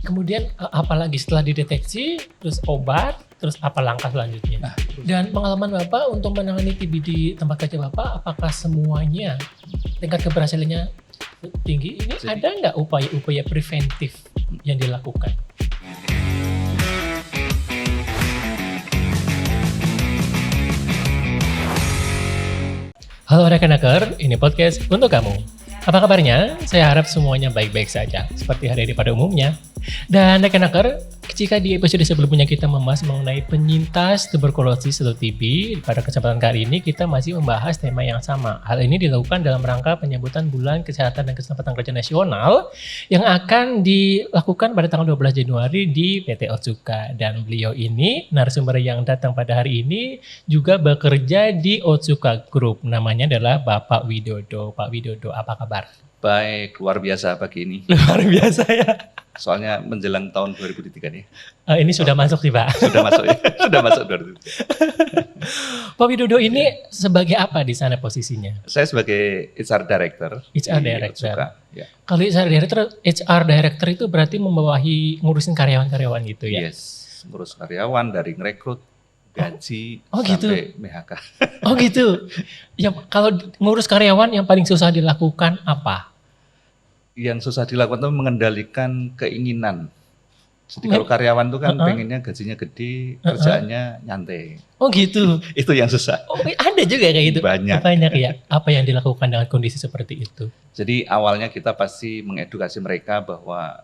Kemudian apalagi setelah dideteksi, terus obat, terus apa langkah selanjutnya? Nah, Dan pengalaman Bapak untuk menangani TB di tempat kerja Bapak, apakah semuanya tingkat keberhasilannya tinggi? Ini Jadi- ada nggak upaya-upaya preventif yang dilakukan? Halo rekan-rekan, ini podcast untuk kamu. Apa kabarnya? Saya harap semuanya baik-baik saja, seperti hari-hari pada umumnya. Dan rekan-rekan, jika di episode sebelumnya kita membahas mengenai penyintas tuberkulosis atau TB, pada kesempatan kali ini kita masih membahas tema yang sama. Hal ini dilakukan dalam rangka penyambutan Bulan Kesehatan dan Keselamatan Kerja Nasional yang akan dilakukan pada tanggal 12 Januari di PT Otsuka. Dan beliau ini, narasumber yang datang pada hari ini, juga bekerja di Otsuka Group. Namanya adalah Bapak Widodo. Pak Widodo, apa kabar? baik, luar biasa pagi ini. Luar biasa ya. Soalnya menjelang tahun 2003 nih. Ini sudah masuk sih Pak. Sudah masuk ya? Sudah masuk 2003. Pak Widodo ini sebagai apa di sana posisinya? Saya sebagai HR Director. HR di Director. Otsuka, ya. Kalau HR Director itu berarti membawahi ngurusin karyawan-karyawan gitu ya? Yes, ngurus karyawan dari ngerekrut, gaji, gitu. sampai MHK. Oh gitu. Ya kalau ngurus karyawan yang paling susah dilakukan apa? Yang susah dilakukan itu mengendalikan keinginan. Jadi kalau karyawan itu kan pengennya gajinya gede, kerjaannya nyantai. Oh gitu. Itu yang susah. Oh ada juga kayak gitu? Banyak. Banyak ya. Apa yang dilakukan dengan kondisi seperti itu? Jadi awalnya kita pasti mengedukasi mereka bahwa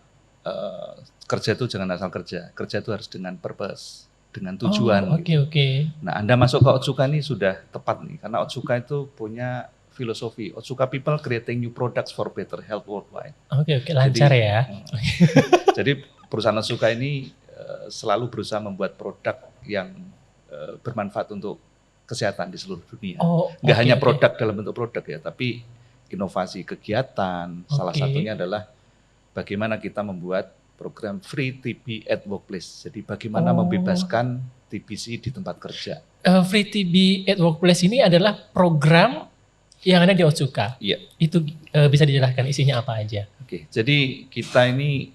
kerja itu jangan asal kerja. Kerja itu harus dengan purpose, dengan tujuan. Oke. Nah, Anda masuk ke Otsuka ini sudah tepat nih, karena Otsuka itu punya filosofi. Otsuka people creating new products for better health worldwide. Oke, lancar ya. Jadi perusahaan Otsuka ini selalu berusaha membuat produk yang bermanfaat untuk kesehatan di seluruh dunia. Nggak hanya produk dalam bentuk produk ya, tapi inovasi kegiatan. Salah satunya adalah bagaimana kita membuat program Free TB at Workplace. Jadi bagaimana membebaskan TBC di tempat kerja. Free TB at Workplace ini adalah program yang ada di Otsuka. Iya. Itu bisa dijelaskan isinya apa aja? Oke, jadi kita ini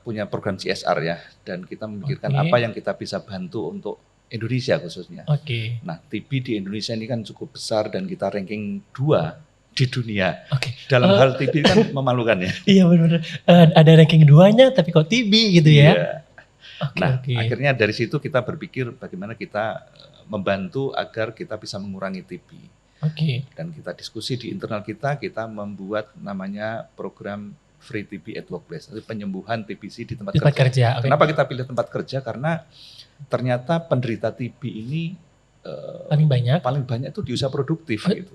punya program CSR ya, dan kita memikirkan apa yang kita bisa bantu untuk Indonesia khususnya. Oke. Nah, TB di Indonesia ini kan cukup besar dan kita ranking 2 di dunia. Oke. Dalam hal TB kan memalukan ya. Iya benar. Ada ranking 2-nya tapi kok TB gitu ya. Iya. Akhirnya dari situ kita berpikir bagaimana kita membantu agar kita bisa mengurangi TB. Oke. Dan kita diskusi di internal kita membuat namanya program Free TB at Workplace, penyembuhan TBC di tempat kerja. Okay. Kenapa kita pilih tempat kerja? Karena ternyata penderita TB ini paling banyak itu di usia produktif gitu.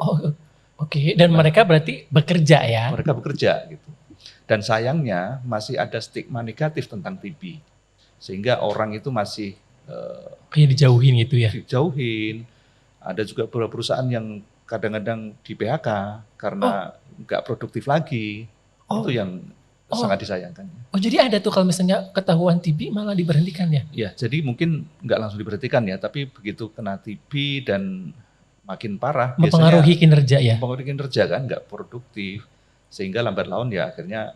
Oke. Dan mereka berarti bekerja ya? Mereka bekerja gitu. Dan sayangnya masih ada stigma negatif tentang TB, sehingga orang itu masih kayak dijauhin gitu ya? Dijauhin. Ada juga beberapa perusahaan yang kadang-kadang di PHK karena nggak produktif lagi. Itu yang sangat disayangkan. Oh jadi ada tuh kalau misalnya ketahuan TB malah diberhentikan ya? Ya, jadi mungkin nggak langsung diberhentikan ya, tapi begitu kena TB dan makin parah. Mempengaruhi kinerja ya? Mempengaruhi kinerja kan, nggak produktif. Sehingga lambat laun ya akhirnya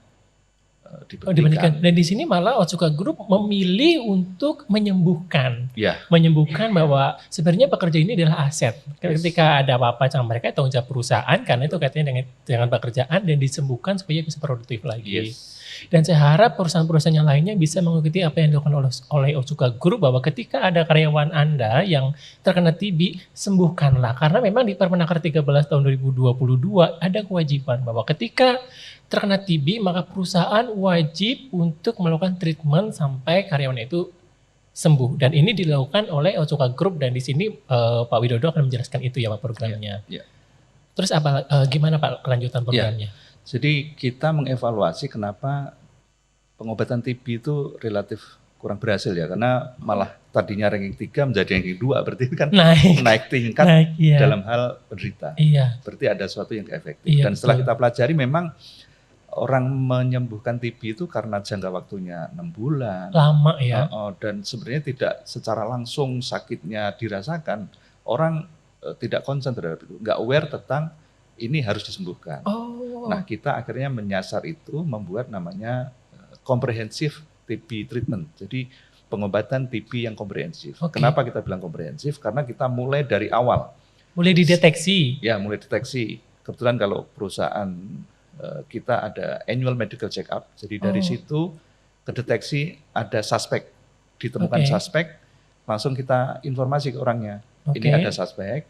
diberhentikan. Dan di sini malah Otsuka Group memilih untuk menyembuhkan. Ya. Menyembuhkan bahwa sebenarnya pekerja ini adalah aset. Ketika ada apa-apa sama mereka, tanggung jawab perusahaan karena itu katanya dengan pekerjaan dan disembuhkan supaya bisa produktif lagi. Yes. Dan saya harap perusahaan-perusahaan yang lainnya bisa mengikuti apa yang dilakukan oleh Otsuka Group bahwa ketika ada karyawan Anda yang terkena TB, sembuhkanlah. Karena memang di Permenaker 13 tahun 2022 ada kewajiban bahwa ketika terkena TB maka perusahaan wajib untuk melakukan treatment sampai karyawan itu sembuh. Dan ini dilakukan oleh Otsuka Group dan di sini Pak Widodo akan menjelaskan itu ya Pak programnya. Ya. Terus gimana Pak kelanjutan programnya? Ya. Jadi kita mengevaluasi kenapa pengobatan TB itu relatif kurang berhasil ya, karena malah tadinya ranking 3 menjadi ranking 2, berarti kan naik tingkat dalam hal penderita. Iya. Berarti ada sesuatu yang efektif. Dan setelah kita pelajari memang orang menyembuhkan TB itu karena jangka waktunya 6 bulan. Lama ya. Dan sebenarnya tidak secara langsung sakitnya dirasakan. Orang tidak concern terhadap itu, nggak aware tentang ini harus disembuhkan. Nah, kita akhirnya menyasar itu, membuat namanya comprehensive TB treatment. Jadi pengobatan TB yang komprehensif. Oke. Kenapa kita bilang komprehensif? Karena kita mulai dari awal. Mulai dideteksi. Ya, mulai deteksi. Kebetulan kalau perusahaan kita ada annual medical check up. Jadi dari situ kedeteksi ada suspek, ditemukan suspek, langsung kita informasi ke orangnya. Ini ada suspek,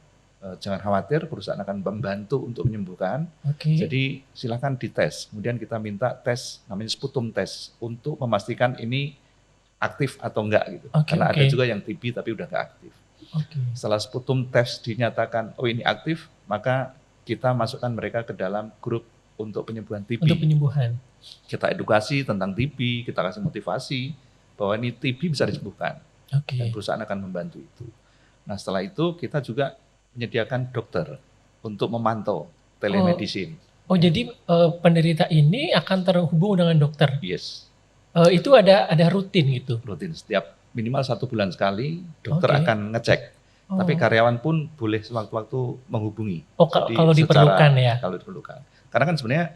jangan khawatir, perusahaan akan membantu untuk menyembuhkan. Jadi silakan dites. Kemudian kita minta tes, namanya sputum test, untuk memastikan ini aktif atau enggak gitu. Karena ada juga yang TB tapi udah enggak aktif. Setelah sputum test dinyatakan, oh ini aktif, maka kita masukkan mereka ke dalam grup untuk penyembuhan TB. Untuk penyembuhan. Kita edukasi tentang TB, kita kasih motivasi bahwa ini TB bisa disembuhkan. Dan perusahaan akan membantu itu. Nah setelah itu kita juga menyediakan dokter untuk memantau telemedicine. Jadi penderita ini akan terhubung dengan dokter? Yes. Itu ada rutin gitu? Rutin, setiap minimal 1 bulan sekali dokter akan ngecek. Tapi karyawan pun boleh sewaktu-waktu menghubungi. Jadi kalau diperlukan ya? Kalau diperlukan. Karena kan sebenarnya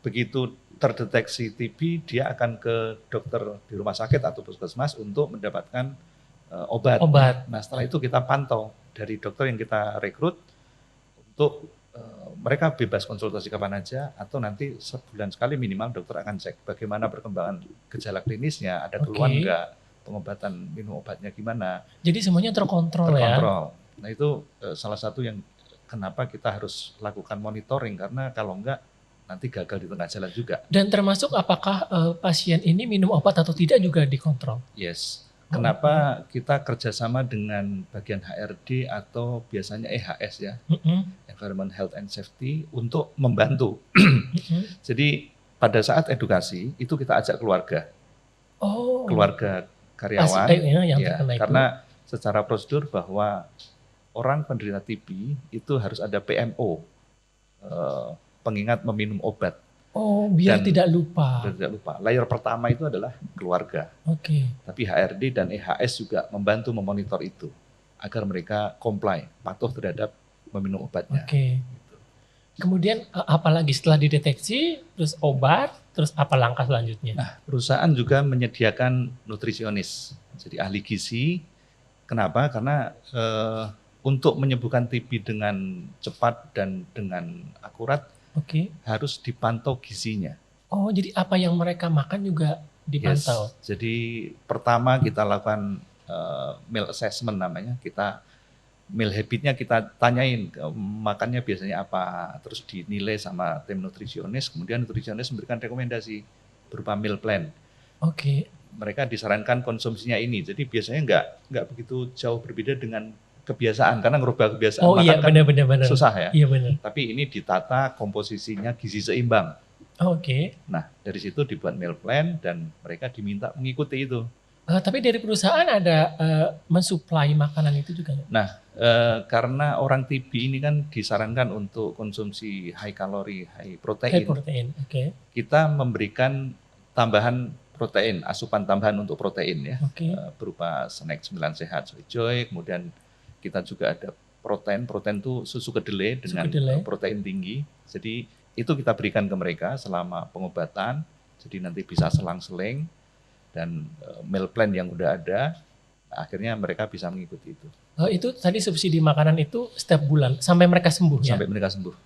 begitu terdeteksi TB, dia akan ke dokter di rumah sakit atau puskesmas untuk mendapatkan obat. Nah setelah itu kita pantau dari dokter yang kita rekrut untuk mereka bebas konsultasi kapan aja, atau nanti sebulan sekali minimal dokter akan cek bagaimana perkembangan gejala klinisnya, ada keluhan enggak, pengobatan minum obatnya gimana. Jadi semuanya terkontrol ya? Terkontrol. Nah itu salah satu yang kenapa kita harus lakukan monitoring, karena kalau enggak nanti gagal di tengah jalan juga. Dan termasuk apakah pasien ini minum obat atau tidak juga dikontrol? Yes. Kenapa kita kerjasama dengan bagian HRD atau biasanya EHS ya, Environment Health and Safety, untuk membantu. Jadi pada saat edukasi itu kita ajak keluarga, keluarga karyawan, karena secara prosedur bahwa orang penderita TB itu harus ada PMO, pengingat meminum obat. Biar tidak lupa. Biar tidak lupa. Layer pertama itu adalah keluarga. Tapi HRD dan EHS juga membantu memonitor itu agar mereka comply, patuh terhadap meminum obatnya. Gitu. Kemudian apalagi setelah dideteksi, terus obat, terus apa langkah selanjutnya? Nah, perusahaan juga menyediakan nutrisionis, jadi ahli gizi. Kenapa? Karena untuk menyembuhkan TB dengan cepat dan dengan akurat, harus dipantau gizinya. Jadi apa yang mereka makan juga dipantau? Yes. Jadi pertama kita lakukan meal assessment namanya. Meal habitnya kita tanyain, makannya biasanya apa, terus dinilai sama tim nutrisionis, kemudian nutrisionis memberikan rekomendasi berupa meal plan. Mereka disarankan konsumsinya ini, jadi biasanya nggak begitu jauh berbeda dengan kebiasaan, karena ngerubah kebiasaan makan kan susah ya. Iya benar. Tapi ini ditata komposisinya gizi seimbang. Nah dari situ dibuat meal plan dan mereka diminta mengikuti itu. Tapi dari perusahaan ada mensuplai makanan itu juga? Nah karena orang TB ini kan disarankan untuk konsumsi high kalori, high protein. Kita memberikan tambahan protein, asupan tambahan untuk protein ya, berupa snack 9 sehat soy joy, kemudian kita juga ada protein itu susu kedelai dengan protein tinggi. Jadi itu kita berikan ke mereka selama pengobatan. Jadi nanti bisa selang-seling dan meal plan yang udah ada, akhirnya mereka bisa mengikuti itu. Itu tadi subsidi makanan itu setiap bulan sampai mereka sembuh ya? Sampai mereka sembuh.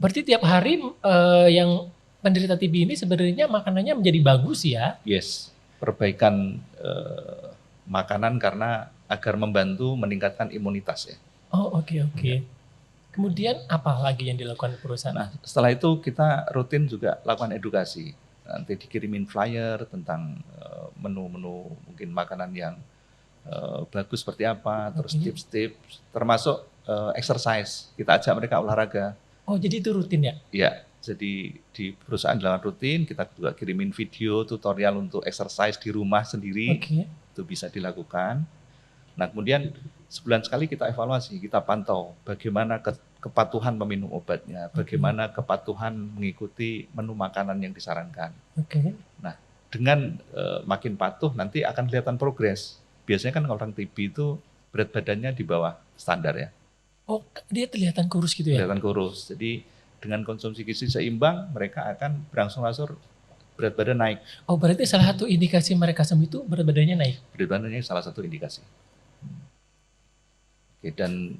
Berarti tiap hari yang penderita TB ini sebenarnya makanannya menjadi bagus ya? Yes, perbaikan makanan karena agar membantu meningkatkan imunitas ya. Kemudian apa lagi yang dilakukan perusahaan? Nah, setelah itu kita rutin juga lakukan edukasi. Nanti dikirimin flyer tentang menu-menu mungkin makanan yang bagus seperti apa, terus tips-tips, termasuk exercise. Kita ajak mereka olahraga. Jadi itu rutin ya? Iya, jadi di perusahaan dilakukan rutin, kita juga kirimin video tutorial untuk exercise di rumah sendiri. Itu bisa dilakukan. Nah kemudian sebulan sekali kita evaluasi, kita pantau bagaimana kepatuhan meminum obatnya, bagaimana kepatuhan mengikuti menu makanan yang disarankan. Nah dengan makin patuh nanti akan kelihatan progres. Biasanya kan orang TB itu berat badannya di bawah standar ya. Dia kelihatan kurus gitu ya? Kelihatan kurus. Jadi dengan konsumsi gizi seimbang mereka akan berangsur-angsur berat badan naik. Oh, berarti salah satu indikasi mereka sembuh itu berat badannya naik? Berat badannya salah satu indikasi. Oke, dan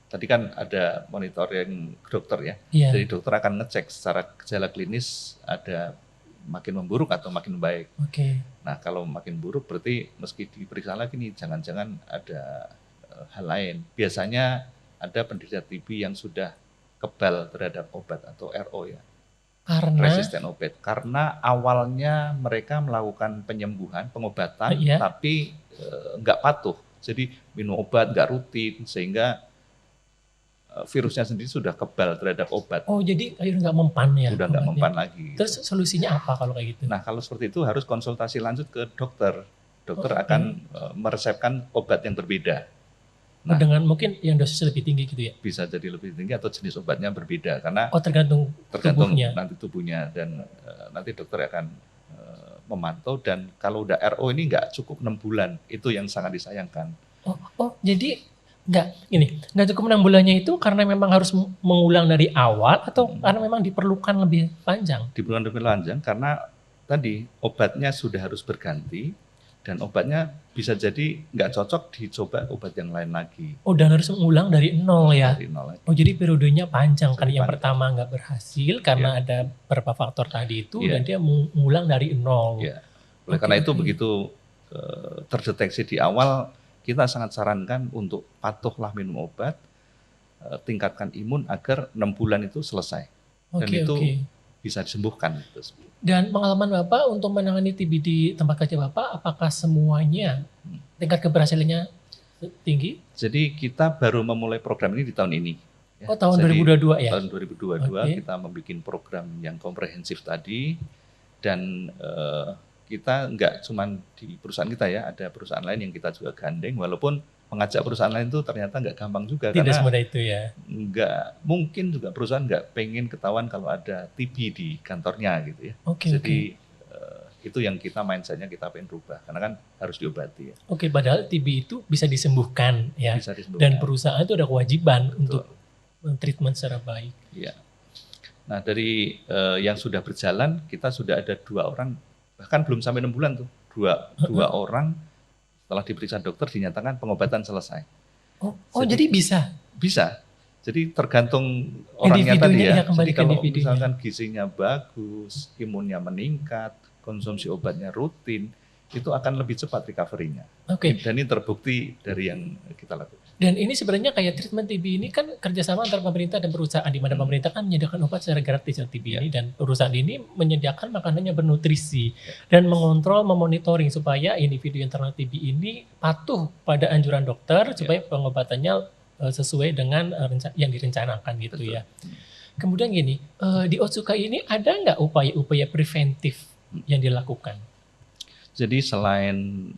tadi kan ada monitoring dokter ya. Iya. Jadi dokter akan ngecek secara gejala klinis ada makin memburuk atau makin baik. Oke. Nah, kalau makin buruk berarti meski diperiksa lagi nih, jangan-jangan ada hal lain. Biasanya ada penderita TB yang sudah kebal terhadap obat atau RO ya. Karena resisten obat. Karena awalnya mereka melakukan penyembuhan, pengobatan, tapi nggak patuh. Jadi minum obat nggak rutin sehingga virusnya sendiri sudah kebal terhadap obat. Oh, jadi nggak mempan ya? Udah nggak mempan lagi. Terus solusinya apa kalau kayak gitu? Nah, kalau seperti itu harus konsultasi lanjut ke dokter. Dokter akan meresepkan obat yang berbeda. Nah, dengan mungkin yang dosis lebih tinggi gitu ya? Bisa jadi lebih tinggi atau jenis obatnya berbeda karena tergantung tubuhnya. Nanti tubuhnya dan nanti dokter akan memantau, dan kalau udah RO ini nggak cukup 6 bulan, itu yang sangat disayangkan. Jadi nggak cukup 6 bulannya itu karena memang harus mengulang dari awal atau karena memang diperlukan lebih panjang? Diperlukan lebih panjang karena tadi obatnya sudah harus berganti dan obatnya bisa jadi nggak cocok, dicoba obat yang lain lagi. Dan harus mengulang dari nol ya? Dari nol lagi. Jadi periodenya panjang kan, yang pertama nggak berhasil karena ada beberapa faktor tadi itu dan dia mengulang dari nol. Oleh karena itu begitu terdeteksi di awal, kita sangat sarankan untuk patuhlah minum obat, tingkatkan imun agar 6 bulan itu selesai. Dan itu bisa disembuhkan. Dan pengalaman Bapak untuk menangani TB di tempat kerja Bapak, apakah semuanya tingkat keberhasilannya tinggi? Jadi kita baru memulai program ini di tahun ini. Tahun 2022 ya? Tahun 2022 kita membuat program yang komprehensif tadi, dan kita nggak cuma di perusahaan kita ya, ada perusahaan lain yang kita juga gandeng, walaupun mengajak perusahaan lain itu ternyata nggak gampang juga. Tidak semudah itu ya? Nggak mungkin juga perusahaan nggak pengen ketahuan kalau ada TB di kantornya gitu ya. Jadi itu yang kita mindsetnya kita pengen rubah, karena kan harus diobati ya. Padahal TB itu bisa disembuhkan ya? Bisa disembuhkan. Dan perusahaan itu ada kewajiban untuk treatment secara baik. Iya. Nah, dari yang sudah berjalan, kita sudah ada 2 orang, bahkan belum sampai 6 bulan tuh, dua orang setelah diperiksa dokter dinyatakan pengobatan selesai. Jadi bisa? Bisa. Jadi tergantung orangnya tadi ya. Jadi kalau misalkan gizinya bagus, imunnya meningkat, konsumsi obatnya rutin, itu akan lebih cepat recovery-nya. Dan ini terbukti dari yang kita lakukan. Dan ini sebenarnya kayak treatment TB ini kan kerjasama antara pemerintah dan perusahaan, di mana pemerintah kan menyediakan obat secara gratis TB ini, dan perusahaan ini menyediakan makanannya bernutrisi dan mengontrol, memonitoring supaya individu yang terkena TB ini patuh pada anjuran dokter supaya pengobatannya sesuai dengan yang direncanakan gitu. Betul. Ya. Kemudian gini, di Otsuka ini ada nggak upaya-upaya preventif yang dilakukan? Jadi selain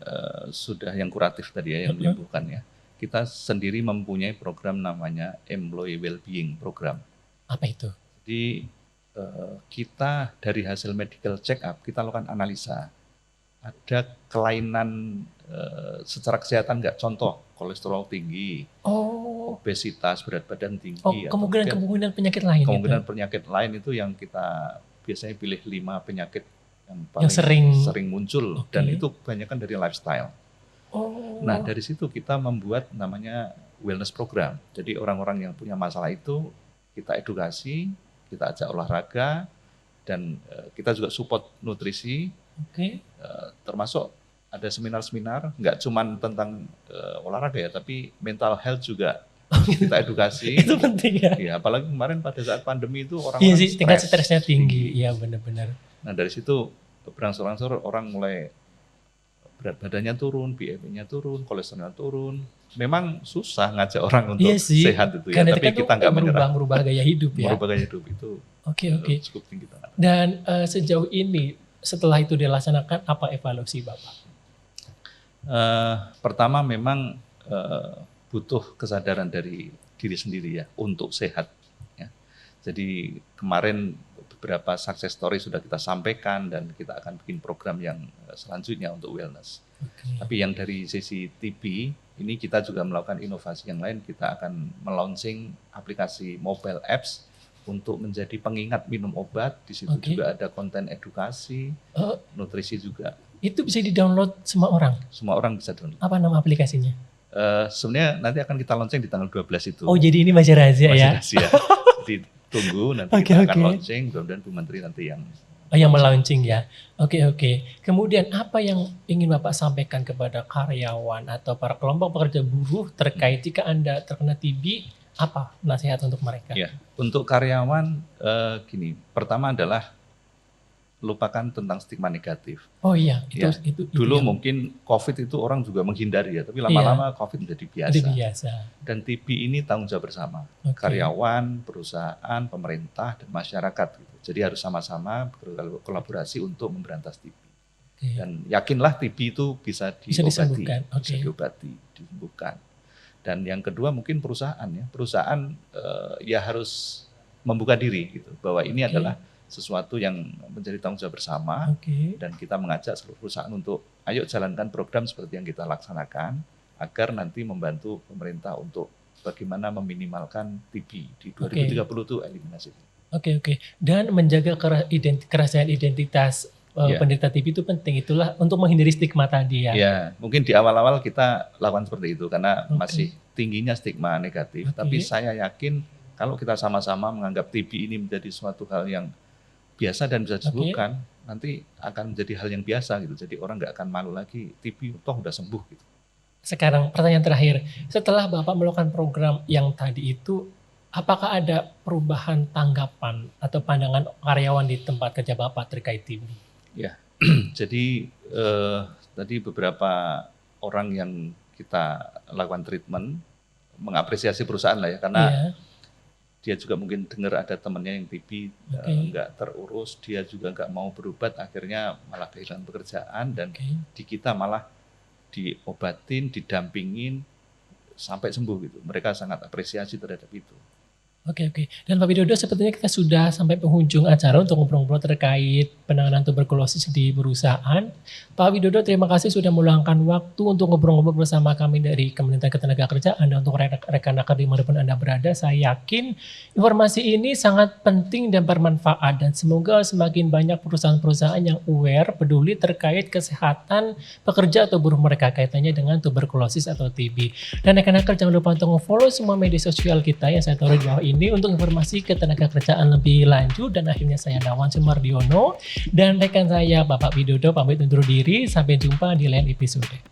sudah yang kuratif tadi ya, yang menyembuhkan ya, kita sendiri mempunyai program namanya Employee Wellbeing Program. Apa itu? Jadi kita dari hasil medical check up, kita lakukan analisa. Ada kelainan secara kesehatan nggak? Contoh, kolesterol tinggi, obesitas, berat badan tinggi. Kemungkinan penyakit lain. Kemungkinan penyakit lain itu yang kita biasanya pilih 5 penyakit yang paling sering muncul, dan itu kebanyakan dari lifestyle. Nah, dari situ kita membuat namanya wellness program. Jadi orang-orang yang punya masalah itu kita edukasi, kita ajak olahraga, dan kita juga support nutrisi. Termasuk ada seminar-seminar, nggak cuma tentang olahraga ya, tapi mental health juga kita edukasi. Itu penting ya. Ya, apalagi kemarin pada saat pandemi itu orang-orang tingkat stresnya tinggi. Iya, benar-benar. Nah, dari situ berangsur-angsur orang mulai berat badannya turun, BMI-nya turun, kolesterolnya turun. Memang susah ngajak orang untuk sehat itu ya, tapi kita nggak menyerah. Merubah gaya hidup ya. Merubah gaya hidup itu cukup tinggi. Dan sejauh ini setelah itu dilaksanakan, apa evaluasi Bapak? Pertama memang butuh kesadaran dari diri sendiri ya untuk sehat. Ya. Jadi kemarin beberapa success story sudah kita sampaikan, dan kita akan bikin program yang selanjutnya untuk wellness. Tapi yang dari sisi TB, ini kita juga melakukan inovasi yang lain. Kita akan melaunching aplikasi mobile apps untuk menjadi pengingat minum obat. Di situ juga ada konten edukasi, nutrisi juga. Itu bisa di-download semua orang? Semua orang bisa download. Apa nama aplikasinya? Sebenarnya nanti akan kita launching di tanggal 12 itu. Oh, jadi ini masih rahasia ya? Masih rahasia. Ditunggu nanti kita akan launching, mudah-mudahan Bu Menteri nanti yang melaunching ya. Oke. Kemudian apa yang ingin Bapak sampaikan kepada karyawan atau para kelompok pekerja buruh terkait jika Anda terkena TB, apa nasihat untuk mereka? Ya, untuk karyawan gini, pertama adalah lupakan tentang stigma negatif. Oh iya, itu dulu mungkin COVID itu orang juga menghindari ya, tapi lama-lama COVID menjadi biasa. Dan TB ini tanggung jawab bersama, karyawan, perusahaan, pemerintah, dan masyarakat. Gitu. Jadi harus sama-sama berkolaborasi untuk memberantas TB. Dan yakinlah TB itu bisa diobati, bisa disembuhkan. Dan yang kedua mungkin perusahaan ya, ya harus membuka diri gitu, bahwa ini adalah sesuatu yang menjadi tanggung jawab bersama, dan kita mengajak seluruh perusahaan untuk ayo jalankan program seperti yang kita laksanakan agar nanti membantu pemerintah untuk bagaimana meminimalkan TB di 2030 itu eliminasi. Oke. Dan menjaga kerahasiaan identitas penderita TB itu penting, itulah untuk menghindari stigma tadi ya. Ya, mungkin di awal-awal kita lakukan seperti itu karena masih tingginya stigma negatif, tapi saya yakin kalau kita sama-sama menganggap TB ini menjadi suatu hal yang biasa dan bisa disembuhkan, nanti akan menjadi hal yang biasa gitu. Jadi orang nggak akan malu lagi, TB toh udah sembuh gitu. Sekarang pertanyaan terakhir, setelah Bapak melakukan program yang tadi itu, apakah ada perubahan tanggapan atau pandangan karyawan di tempat kerja Bapak terkait TB? Ya, jadi tadi beberapa orang yang kita lakukan treatment mengapresiasi perusahaan lah ya, karena dia juga mungkin dengar ada temannya yang TB nggak terurus, dia juga nggak mau berobat, akhirnya malah kehilangan pekerjaan, dan di kita malah diobatin, didampingin sampai sembuh gitu. Mereka sangat apresiasi terhadap itu. Oke. Dan Pak Widodo, sepertinya kita sudah sampai penghujung acara untuk ngobrol-ngobrol terkait penanganan tuberkulosis di perusahaan. Pak Widodo, terima kasih sudah meluangkan waktu untuk ngobrol-ngobrol bersama kami dari Kementerian Ketenagakerjaan. Dan untuk rekan-rekan dimanapun Anda berada, saya yakin informasi ini sangat penting dan bermanfaat. Dan semoga semakin banyak perusahaan-perusahaan yang aware, peduli terkait kesehatan pekerja atau buruh mereka kaitannya dengan tuberkulosis atau TB. Dan rekan-rekan jangan lupa untuk follow semua media sosial kita yang saya taruh di bawah ini untuk informasi ketenagakerjaan lebih lanjut. Dan akhirnya saya Dawan Sumardiono dan rekan saya Bapak Widodo pamit undur diri, sampai jumpa di lain episode.